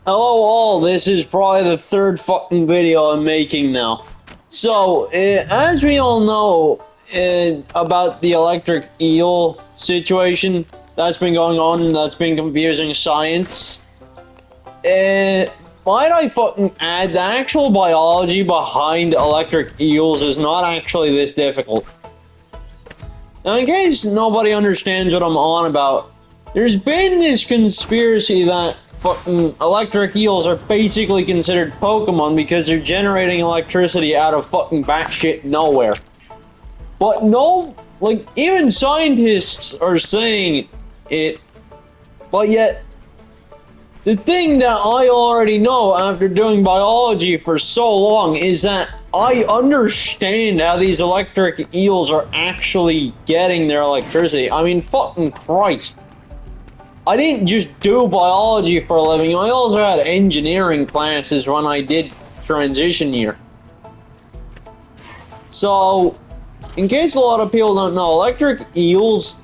Hello all, this is probably the third fucking video I'm making now. So, as we all know about the electric eel situation that's been going on, that's been confusing science, might I fucking add, the actual biology behind electric eels is not actually this difficult. Now, in case nobody understands what I'm on about, there's been this conspiracy that fucking electric eels are basically considered Pokemon because they're generating electricity out of fucking batshit nowhere. But no, like, even scientists are saying it, but yet, the thing that I already know after doing biology for so long is that I understand how these electric eels are actually getting their electricity. I mean, fucking Christ. I didn't just do biology for a living, I also had engineering classes when I did transition year. So, in case a lot of people don't know, electric eels,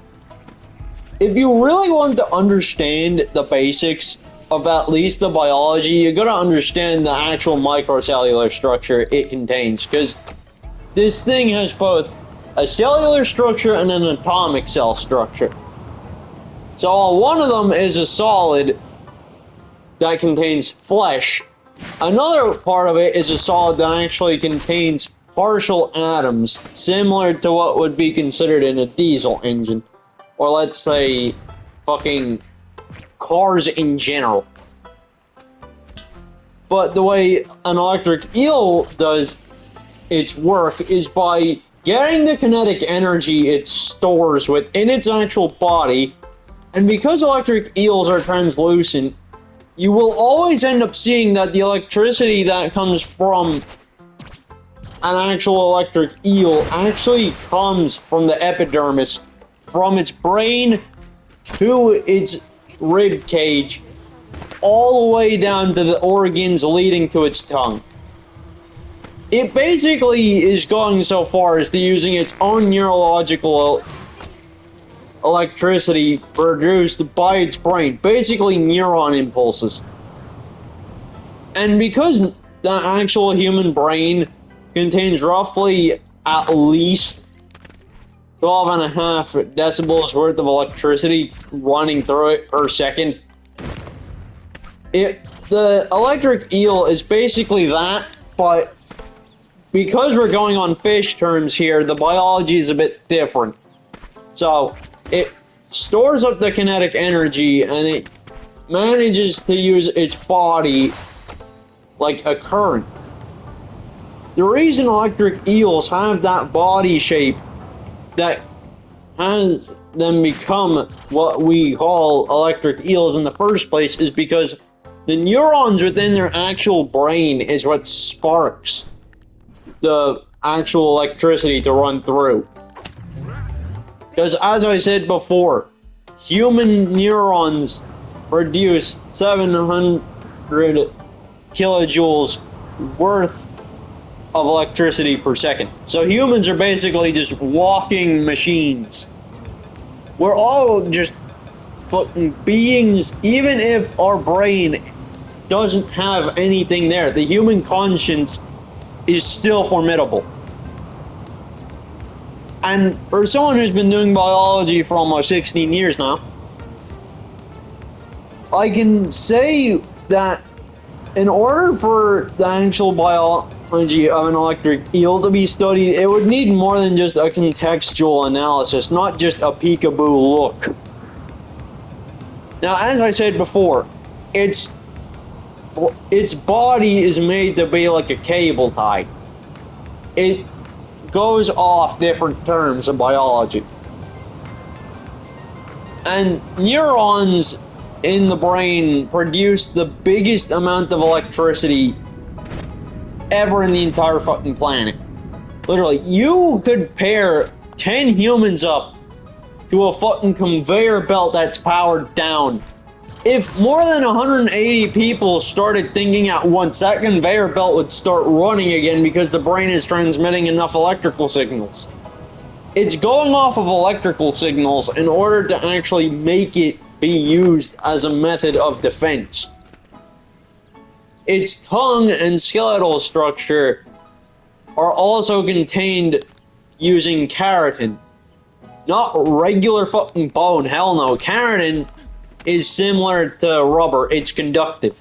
if you really want to understand the basics of at least the biology, you gotta understand the actual microcellular structure it contains, because this thing has both a cellular structure and an atomic cell structure. So one of them is a solid that contains flesh. Another part of it is a solid that actually contains partial atoms, similar to what would be considered in a diesel engine. Or let's say, fucking cars in general. But the way an electric eel does its work is by getting the kinetic energy it stores within its actual body. And because electric eels are translucent, you will always end up seeing that the electricity that comes from an actual electric eel actually comes from the epidermis, from its brain to its rib cage, all the way down to the organs leading to its tongue. It basically is going so far as to using its own neurological electricity produced by its brain, basically neuron impulses. And because the actual human brain contains roughly at least 12.5 decibels worth of electricity running through it per second, the electric eel is basically that, but because we're going on fish terms here, the biology is a bit different. So, it stores up the kinetic energy and it manages to use its body like a current. The reason electric eels have that body shape that has them become what we call electric eels in the first place is because the neurons within their actual brain is what sparks the actual electricity to run through. Because as I said before, human neurons produce 700 kilojoules worth of electricity per second. So humans are basically just walking machines. We're all just fucking beings, even if our brain doesn't have anything there. The human conscience is still formidable. And for someone who's been doing biology for almost 16 years now, I can say that in order for the actual biology of an electric eel to be studied, it would need more than just a contextual analysis, not just a peekaboo look. Now, as I said before, its body is made to be like a cable tie. It goes off different terms of biology. And neurons in the brain produce the biggest amount of electricity ever in the entire fucking planet. Literally, you could pair 10 humans up to a fucking conveyor belt that's powered down. If more than 180 people started thinking at once, that conveyor belt would start running again because the brain is transmitting enough electrical signals. It's going off of electrical signals in order to actually make it be used as a method of defense. its tongue and skeletal structure are also contained using keratin. Not regular fucking bone, hell no. Keratin is similar to rubber, it's conductive.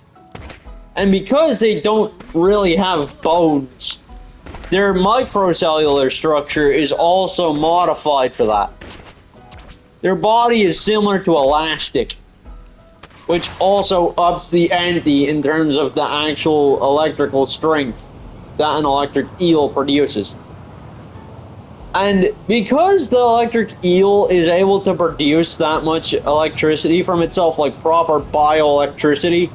And because they don't really have bones, their microcellular structure is also modified for that. Their body is similar to elastic, which also ups the ante in terms of the actual electrical strength that an electric eel produces. And because the electric eel is able to produce that much electricity from itself, like proper bioelectricity,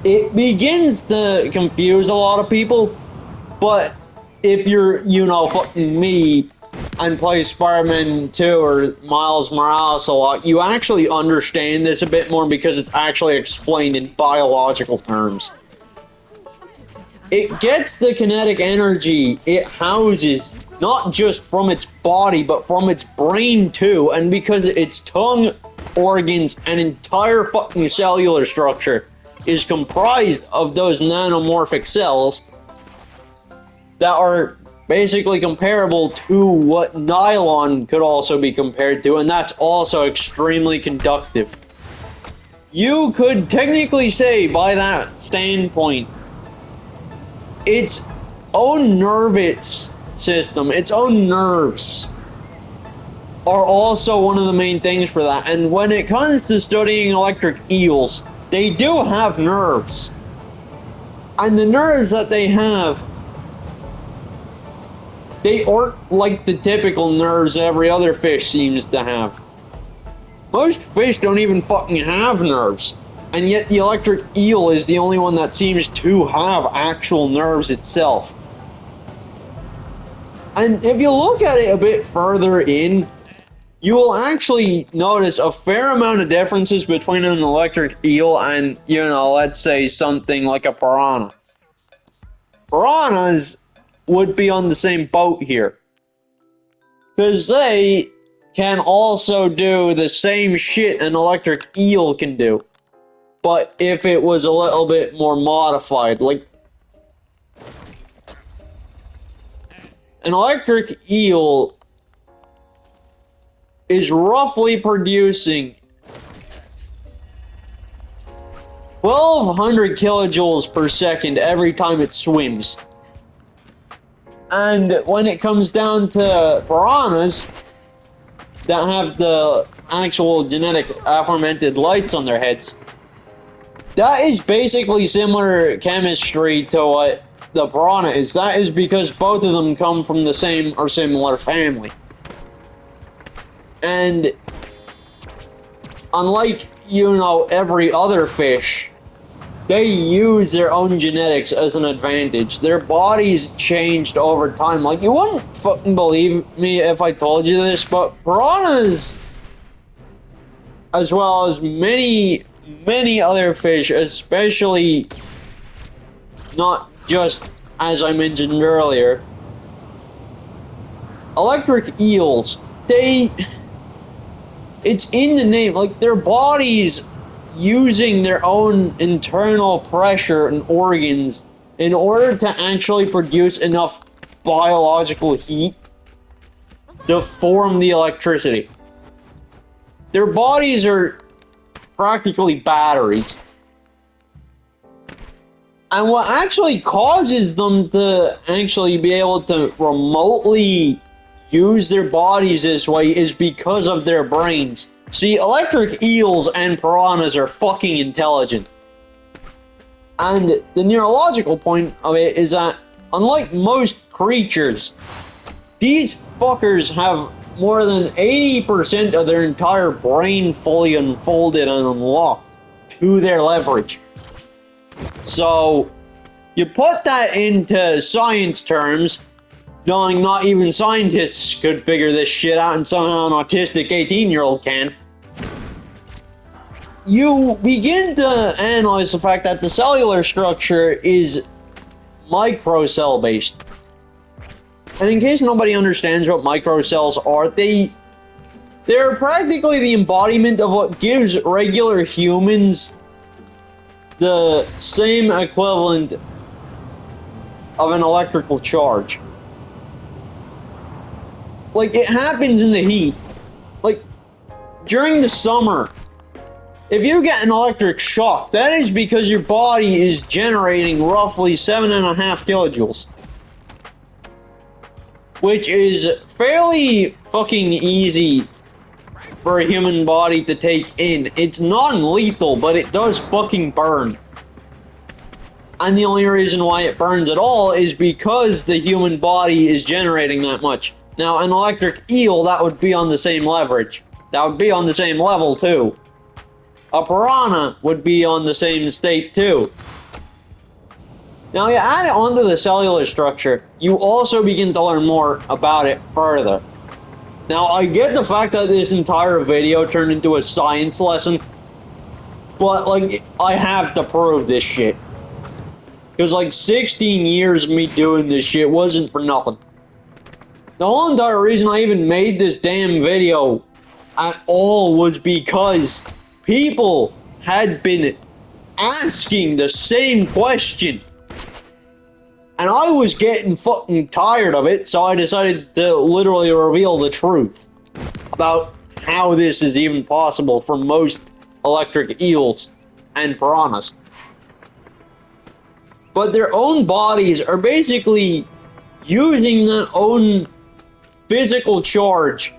it begins to confuse a lot of people. But if you're, fucking me and play Spider-Man 2 or Miles Morales a lot, you actually understand this a bit more because it's actually explained in biological terms. It gets the kinetic energy it houses not just from its body, but from its brain too, and because its tongue, organs, and entire fucking cellular structure is comprised of those nanomorphic cells that are basically comparable to what nylon could also be compared to, and that's also extremely conductive. You could technically say, by that standpoint, its own nervous system, its own nerves, are also one of the main things for that. And when it comes to studying electric eels, they do have nerves. And the nerves that they have, they aren't like the typical nerves every other fish seems to have. Most fish don't even fucking have nerves. And yet the electric eel is the only one that seems to have actual nerves itself. And if you look at it a bit further in, you will actually notice a fair amount of differences between an electric eel and, let's say something like a piranha. Piranhas would be on the same boat here, because they can also do the same shit an electric eel can do, but if it was a little bit more modified. Like, an electric eel is roughly producing 1,200 kilojoules per second every time it swims. And when it comes down to piranhas that have the actual genetic aforementioned lights on their heads, that is basically similar chemistry to what the piranha is. That is because both of them come from the same or similar family. And unlike, every other fish, they use their own genetics as an advantage. Their bodies changed over time. Like, you wouldn't fucking believe me if I told you this, but piranhas, as well as many other fish, especially not just as I mentioned earlier, electric eels, it's in the name, like, their bodies using their own internal pressure and organs in order to actually produce enough biological heat to form the electricity. Their bodies are practically batteries. And what actually causes them to actually be able to remotely use their bodies this way is because of their brains. See, electric eels and piranhas are fucking intelligent. And the neurological point of it is that, unlike most creatures, these fuckers have more than 80% of their entire brain fully unfolded and unlocked to their leverage. So, you put that into science terms, knowing not even scientists could figure this shit out, and somehow an autistic 18-year-old can. You begin to analyze the fact that the cellular structure is microcell based. And in case nobody understands what microcells are, they're practically the embodiment of what gives regular humans the same equivalent of an electrical charge. Like, it happens in the heat. Like, during the summer, if you get an electric shock, that is because your body is generating roughly 7.5 kilojoules. Which is fairly fucking easy for a human body to take in. It's non-lethal, but it does fucking burn. And the only reason why it burns at all is because the human body is generating that much. Now, an electric eel, that would be on the same leverage. That would be on the same level, too. A piranha would be on the same state, too. Now, you add it onto the cellular structure, you also begin to learn more about it further. Now, I get the fact that this entire video turned into a science lesson, but, like, I have to prove this shit. Because, like, 16 years of me doing this shit wasn't for nothing. The whole entire reason I even made this damn video at all was because people had been asking the same question. And I was getting fucking tired of it, so I decided to literally reveal the truth about how this is even possible for most electric eels and piranhas. But their own bodies are basically using their own physical charge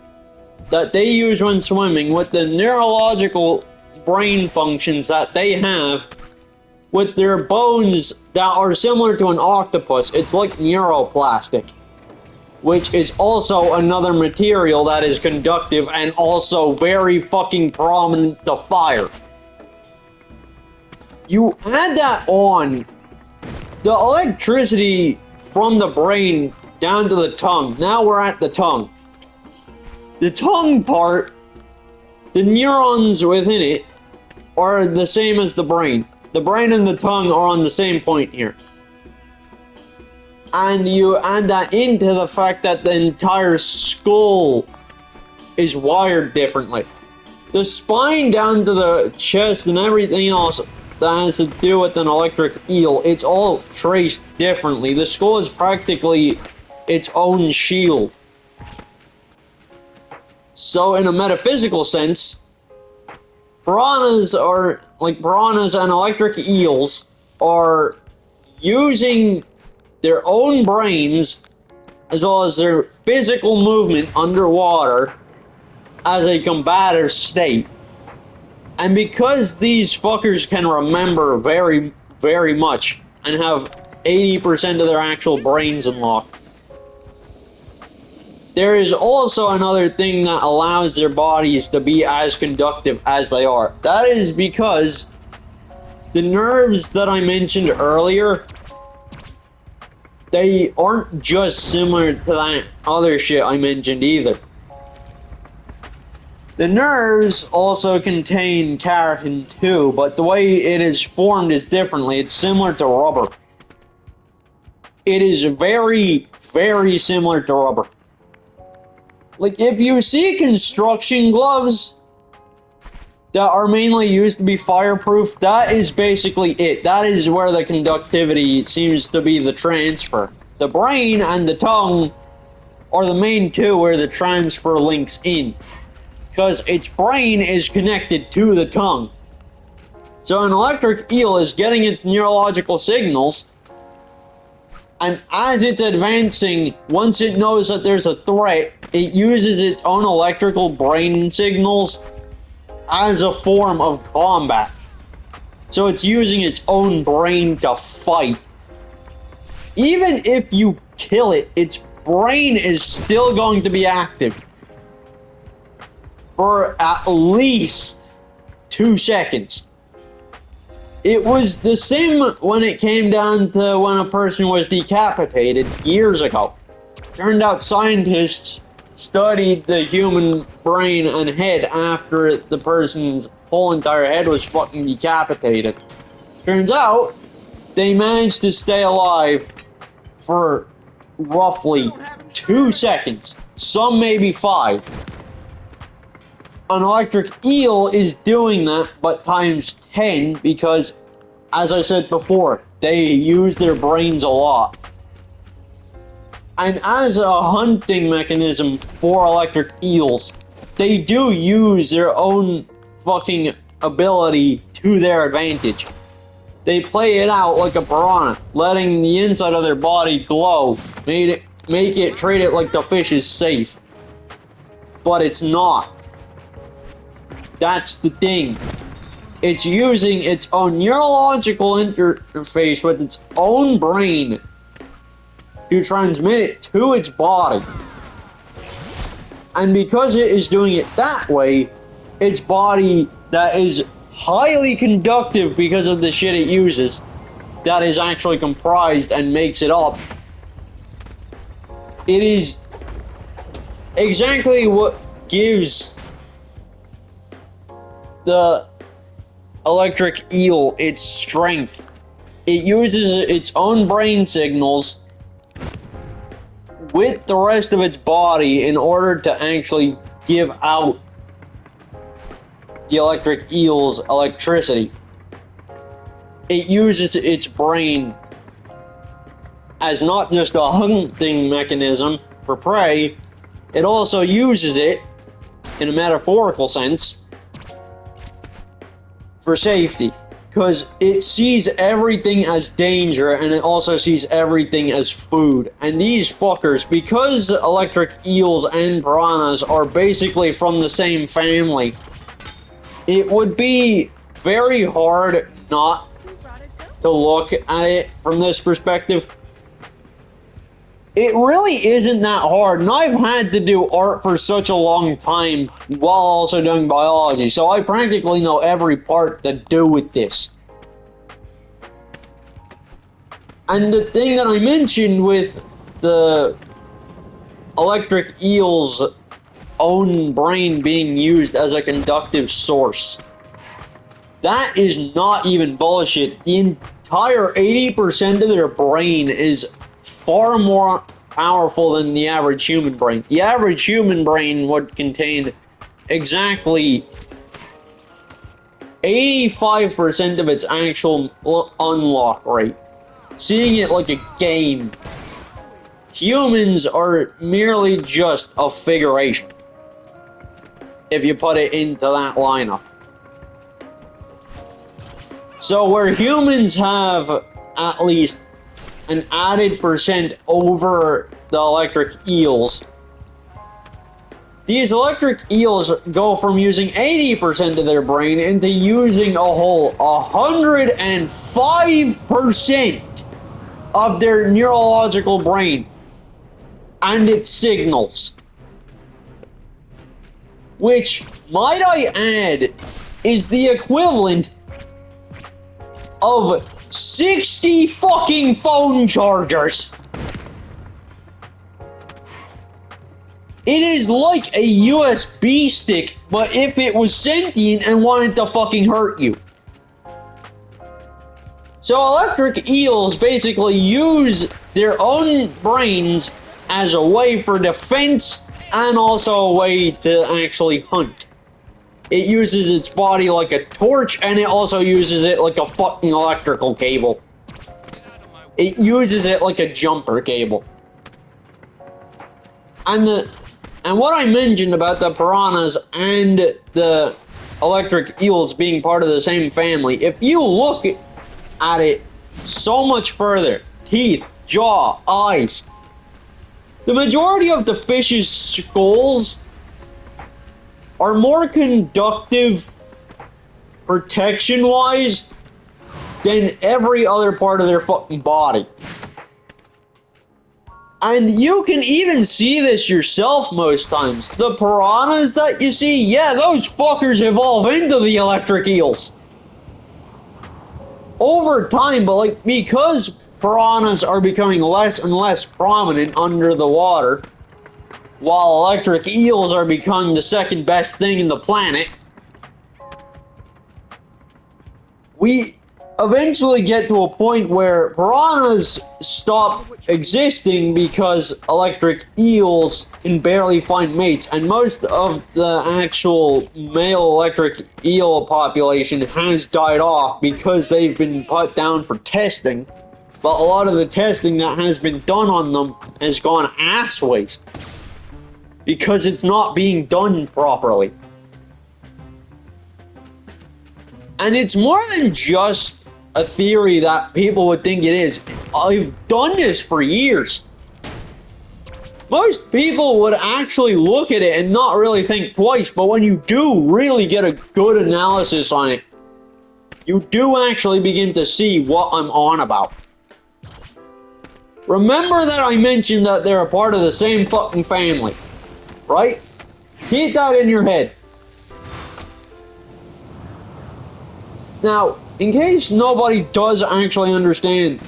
that they use when swimming with the neurological brain functions that they have with their bones that are similar to an octopus. It's like neuroplastic, which is also another material that is conductive and also very fucking prominent to fire. You add that on, the electricity from the brain down to the tongue. Now we're at the tongue. The tongue part, the neurons within it are the same as the brain. The brain and the tongue are on the same point here. And you add that into the fact that the entire skull is wired differently. The spine down to the chest and everything else that has to do with an electric eel, it's all traced differently. The skull is practically its own shield. So in a metaphysical sense, piranhas and electric eels are using their own brains as well as their physical movement underwater as a combative state. And because these fuckers can remember very, very much and have 80% of their actual brains unlocked, there is also another thing that allows their bodies to be as conductive as they are. That is because the nerves that I mentioned earlier, they aren't just similar to that other shit I mentioned either. The nerves also contain keratin too, but the way it is formed is differently. It's similar to rubber. It is very, very similar to rubber. Like, if you see construction gloves that are mainly used to be fireproof, that is basically it. That is where the conductivity seems to be the transfer. The brain and the tongue are the main two where the transfer links in, because its brain is connected to the tongue. So an electric eel is getting its neurological signals, and as it's advancing, once it knows that there's a threat, it uses its own electrical brain signals as a form of combat. So it's using its own brain to fight. Even if you kill it, its brain is still going to be active for at least 2 seconds. It was the same when it came down to when a person was decapitated years ago. Turned out scientists studied the human brain and head after the person's whole entire head was fucking decapitated. Turns out they managed to stay alive for roughly 2 seconds, some maybe 5. An electric eel is doing that, but times 10, because as I said before, they use their brains a lot. And as a hunting mechanism for electric eels, they do use their own fucking ability to their advantage. They play it out like a piranha, letting the inside of their body glow, make it treat it like the fish is safe. But it's not. That's the thing. It's using its own neurological interface with its own brain to transmit it to its body. And because it is doing it that way, its body that is highly conductive because of the shit it uses, that is actually comprised and makes it up, it is exactly what gives the electric eel its strength. It uses its own brain signals with the rest of its body in order to actually give out the electric eel's electricity. It uses its brain as not just a hunting mechanism for prey, it also uses it, in a metaphorical sense, for safety. Because it sees everything as danger, and it also sees everything as food. And these fuckers, because electric eels and piranhas are basically from the same family, it would be very hard not to look at it from this perspective. It really isn't that hard, and I've had to do art for such a long time while also doing biology, so I practically know every part to do with this. And the thing that I mentioned with the electric eel's own brain being used as a conductive source, that is not even bullshit. The entire 80% of their brain is far more powerful than the average human brain. The average human brain would contain exactly 85% of its actual unlock rate. Seeing it like a game. Humans are merely just a figuration, if you put it into that lineup. So where humans have at least an added percent over the electric eels, these electric eels go from using 80% of their brain into using a whole 105% of their neurological brain and its signals. Which, might I add, is the equivalent of 60 fucking phone chargers. It is like a USB stick, but if it was sentient and wanted to fucking hurt you. So electric eels basically use their own brains as a way for defense and also a way to actually hunt. It uses its body like a torch, and it also uses it like a fucking electrical cable. It uses it like a jumper cable. And what I mentioned about the piranhas and the electric eels being part of the same family, if you look at it so much further, teeth, jaw, eyes, the majority of the fish's skulls are more conductive protection-wise than every other part of their fucking body. And you can even see this yourself most times. The piranhas that you see, yeah, those fuckers evolve into the electric eels over time, but like, because piranhas are becoming less and less prominent under the water, while electric eels are becoming the second best thing in the planet, eventually get to a point where piranhas stop existing because electric eels can barely find mates, and most of the actual male electric eel population has died off because they've been put down for testing, but a lot of the testing that has been done on them has gone assways because it's not being done properly. And it's more than just a theory that people would think it is. I've done this for years. Most people would actually look at it and not really think twice, but when you do really get a good analysis on it, you do actually begin to see what I'm on about. Remember that I mentioned that they're a part of the same fucking family, right? Keep that in your head. Now, in case nobody does actually understand,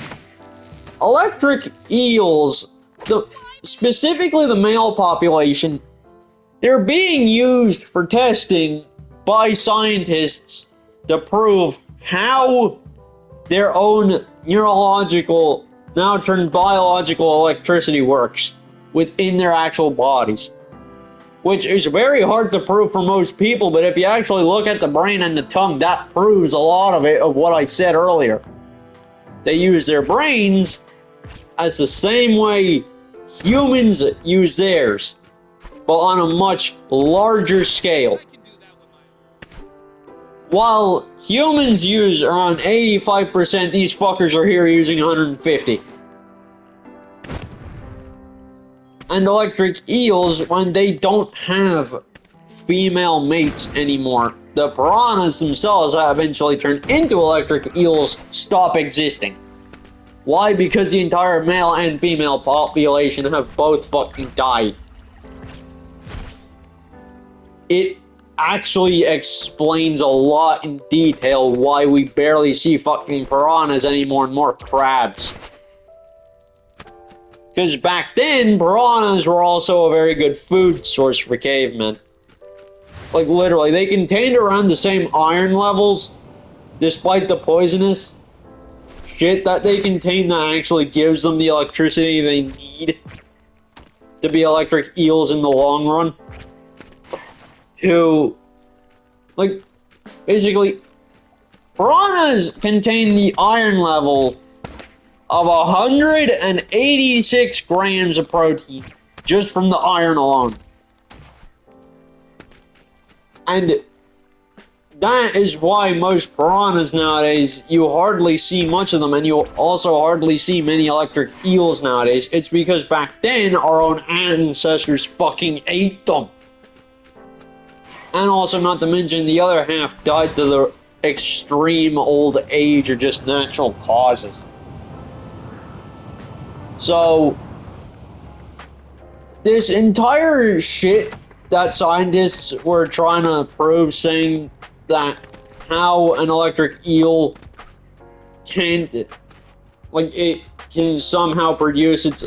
electric eels, specifically the male population, they're being used for testing by scientists to prove how their own neurological, now turned biological electricity works within their actual bodies. Which is very hard to prove for most people, but if you actually look at the brain and the tongue, that proves a lot of it, of what I said earlier. They use their brains as the same way humans use theirs, but on a much larger scale. While humans use around 85%, these fuckers are here using 150. And electric eels, when they don't have female mates anymore, the piranhas themselves that eventually turn into electric eels stop existing. Why? Because the entire male and female population have both fucking died. It actually explains a lot in detail why we barely see fucking piranhas anymore and more crabs. Because back then, piranhas were also a very good food source for cavemen. Like, literally, they contained around the same iron levels, despite the poisonous shit that they contain that actually gives them the electricity they need to be electric eels in the long run. To, like, basically, piranhas contain the iron level of 186 grams of protein just from the iron alone. And that is why most piranhas nowadays, you hardly see much of them, and you also hardly see many electric eels nowadays. It's because back then, our own ancestors fucking ate them. And also, not to mention, the other half died to the extreme old age or just natural causes. So, this entire shit that scientists were trying to prove, saying that how an electric eel can, like, it can somehow produce its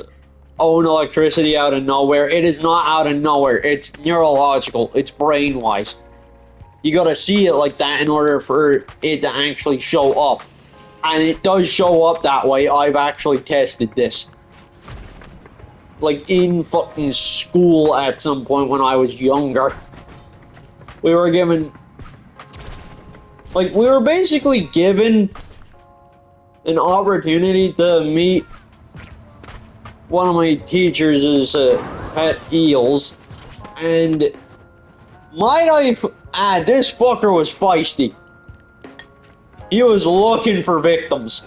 own electricity out of nowhere. It is not out of nowhere. It's neurological. It's brain-wise. You gotta see it like that in order for it to actually show up. And it does show up that way. I've actually tested this. Like, in fucking school at some point when I was younger. We were given... Like, we were basically given an opportunity to meet one of my teachers' pet eels. And might I add, this fucker was feisty. He was looking for victims.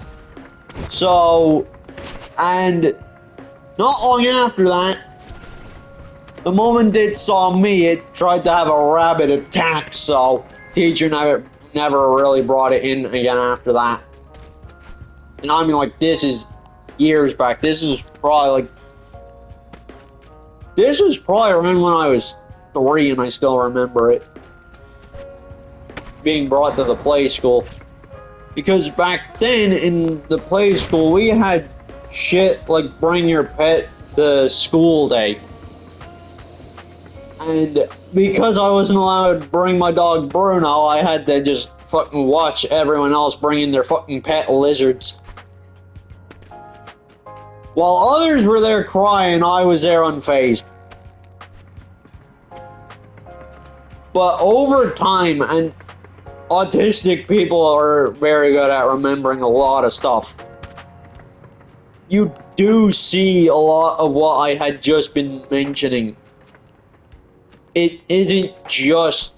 So, and not long after that, the moment it saw me, it tried to have a rabid attack, so teacher never really brought it in again after that. And I mean, like, this is years back. This was probably around when I was 3 and I still remember it. Being brought to the play school. Because back then, in the play school, we had shit like bring your pet to school day. And because I wasn't allowed to bring my dog Bruno, I had to just fucking watch everyone else bring in their fucking pet lizards. While others were there crying, I was there unfazed. But over time, and autistic people are very good at remembering a lot of stuff, you do see a lot of what I had just been mentioning. It isn't just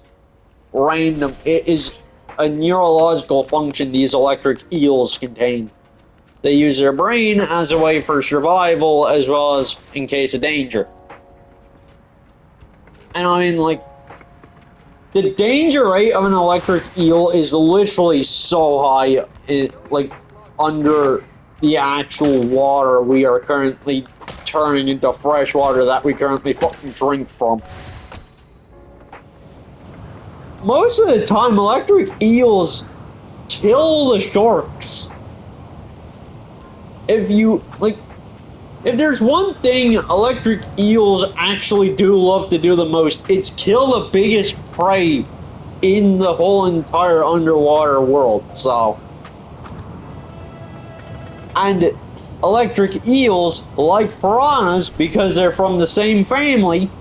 random, it is a neurological function these electric eels contain. They use their brain as a way for survival as well as in case of danger. And I mean, like, the danger rate of an electric eel is literally so high, like, under the actual water we are currently turning into fresh water that we currently fucking drink from. Most of the time, electric eels kill the sharks. If there's one thing electric eels actually do love to do the most, it's kill the biggest prey in the whole entire underwater world, so. And electric eels, like piranhas, because they're from the same family,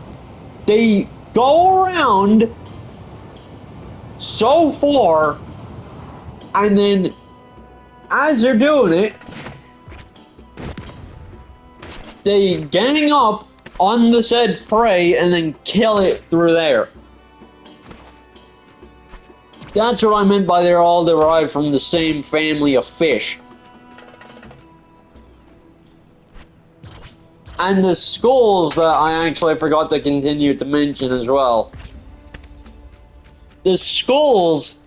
they go around so far, and then as they're doing it, they gang up on the said prey and then kill it through there. That's what I meant by they're all derived from the same family of fish. And the skulls that I actually forgot to continue to mention as well. The skulls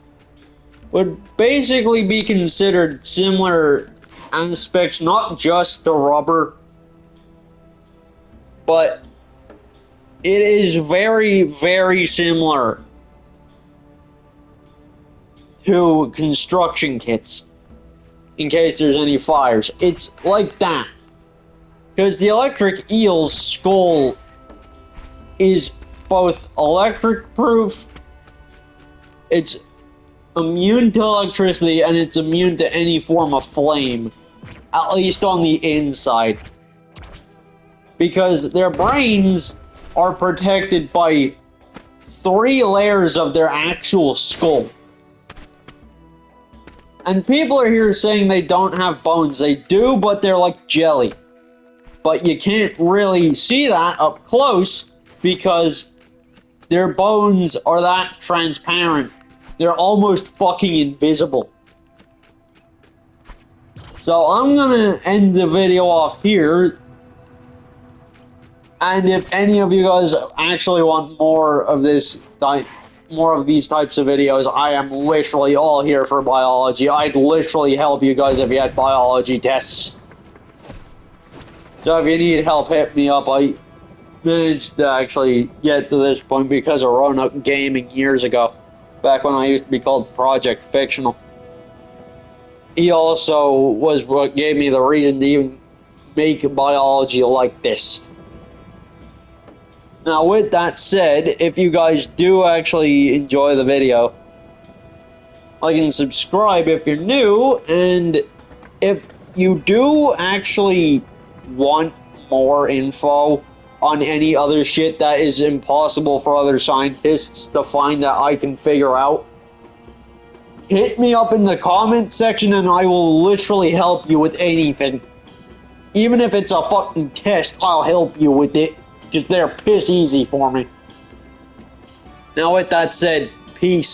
would basically be considered similar aspects, not just the rubber, but it is very, very similar to construction kits, in case there's any fires. It's like that. Because the electric eel's skull is both electric proof, it's immune to electricity, and it's immune to any form of flame, at least on the inside. Because their brains are protected by 3 layers of their actual skull. And people are here saying they don't have bones. They do, but they're like jelly. But you can't really see that up close because their bones are that transparent. They're almost fucking invisible. So I'm gonna end the video off here. And if any of you guys actually want more of this more of these types of videos, I am literally all here for biology. I'd literally help you guys if you had biology tests. So if you need help, hit me up. I managed to actually get to this point because of Roanoke Gaming years ago, back when I used to be called Project Fictional. He also was what gave me the reason to even make biology like this. Now, with that said, if you guys do actually enjoy the video, like and subscribe if you're new, and if you do actually want more info on any other shit that is impossible for other scientists to find that I can figure out, hit me up in the comment section and I will literally help you with anything. Even if it's a fucking test, I'll help you with it, because they're piss easy for me. Now with that said, peace.